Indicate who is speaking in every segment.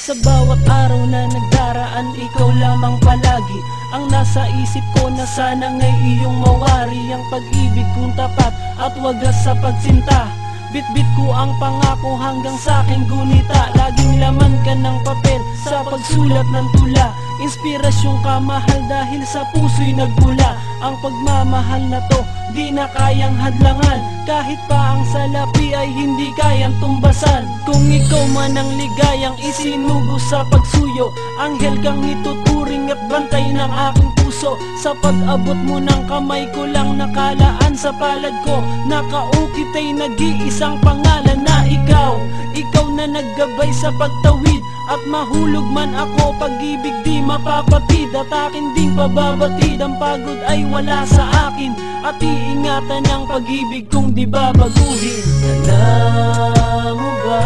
Speaker 1: Sa bawat araw na nagdaraan, ikaw lamang palagi ang nasa isip ko, na sana ngay iyong mawari ang pag-ibig kong tapat at wagas sa pagsinta. Bit-bit ko ang pangako hanggang sa aking gunita. Laging laman ka ng papel sa pagsulat ng tula. Inspirasyon ka, mahal, dahil sa puso'y nagmula. Ang pagmamahal na to di na kayang hadlangan, kahit pa ang salapi ay hindi kayang tumbasan. Kung ikaw man ang ligayang isinugo sa pagsuyo, anghel kang ituturing at bantay ng aking puso. Sa pag-abot mo ng kamay ko lang nakalaan sa palad ko, nakaukit ay nag-iisang pangalan na ikaw. Ikaw na naggabay sa pagtawid, at mahulog man ako, pag-ibig di mapapatid. At akin ding pababatid, ang pagod ay wala sa akin, at iingatan ang pag-ibig kong di babaguhin. Alam mo ba,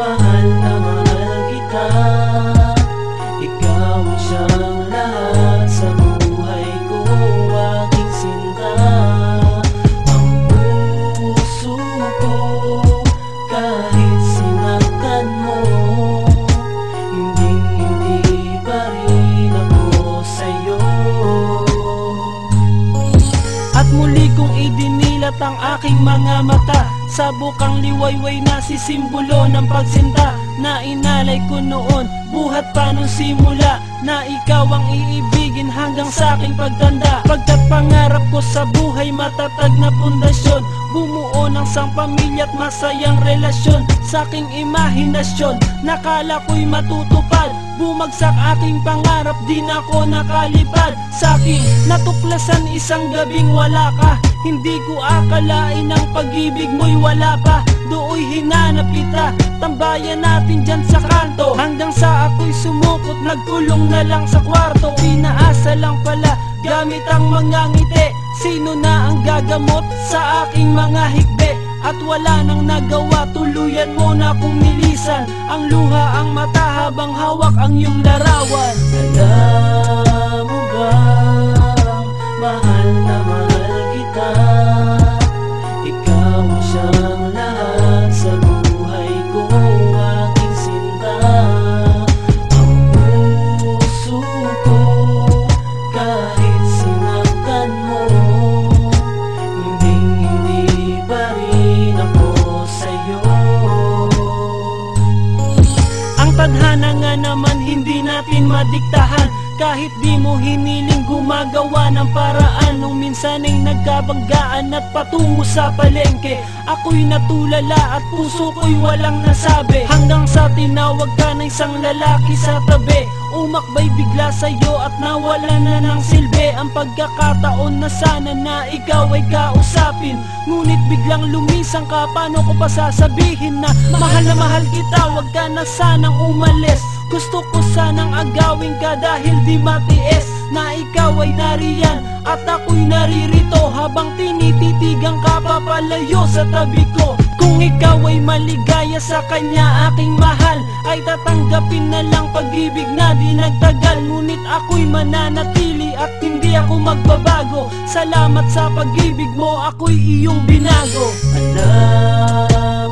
Speaker 1: mahal na mahal kita. Ikaw ang siyang lahat sa buhay ko, aking sinta. Ang puso ko, kahit sinaktan mo, hindi pa rin ako sa'yo. At muli kong idinilat ang aking mga mata sa bukang liwayway na sisimbolo ng pagsinta, na inalay ko noon, buhat pa nung simula, na ikaw ang iibigin hanggang sa aking pagtanda. Pagkat pangarap ko sa buhay matatag na pundasyon, bumuo ng sang pamilya at masayang relasyon. Sa aking imahinasyon, nakala ko'y matutupad, bumagsak aking pangarap, di na ako nakalipad. Sa aking natuklasan isang gabing wala ka, hindi ko akalain ang pag-ibig mo'y wala pa. Dooy hinanap kita, tambayan natin dyan sa kanto, hanggang sa ako'y sumukot, nagkulong na lang sa kwarto. Pinaasa lang pala, gamit ang mga ngiti, sino na ang gagamot sa aking mga hikbi? At wala nang nagawa, tuluyan mo na kong nilisan ang luha, ang mata habang hawak ang iyong larawan. Alam mo ba, mahal na mahal kita. Ikaw ang siyang lahat sa buhay ko, aking sinta. Ang puso ko, kahit sinaktan mo, hindi pa rin ako sa'yo. Ang tadhana nga naman hindi natin madiktahan, kahit di mo hiniling gumagawa ng paraan. Nung minsan ay nagkabanggaan at patungo sa palengke, ako'y natulala at puso ko'y walang nasabi, hanggang sa tinawag ka ng isang lalaki sa tabi. Umakbay bigla sa'yo at nawala na ng silbi ang pagkakataon na sana na ikaw ay kausapin. Ngunit biglang lumisang ka, paano ko pa sasabihin na mahal kita, wag ka na sanang umalis. Gusto ko sanang agawin ka dahil di matiis na ikaw ay nariyan at ako'y naririto, habang tinititigan ka papalayo sa tabi ko. Kung ikaw ay maligaya sa kanya, aking mahal, ay tatanggapin na lang pag-ibig na di nagtagal. Ngunit ako'y mananatili at hindi ako magbabago. Salamat sa pag-ibig mo, ako'y iyong binago. Alam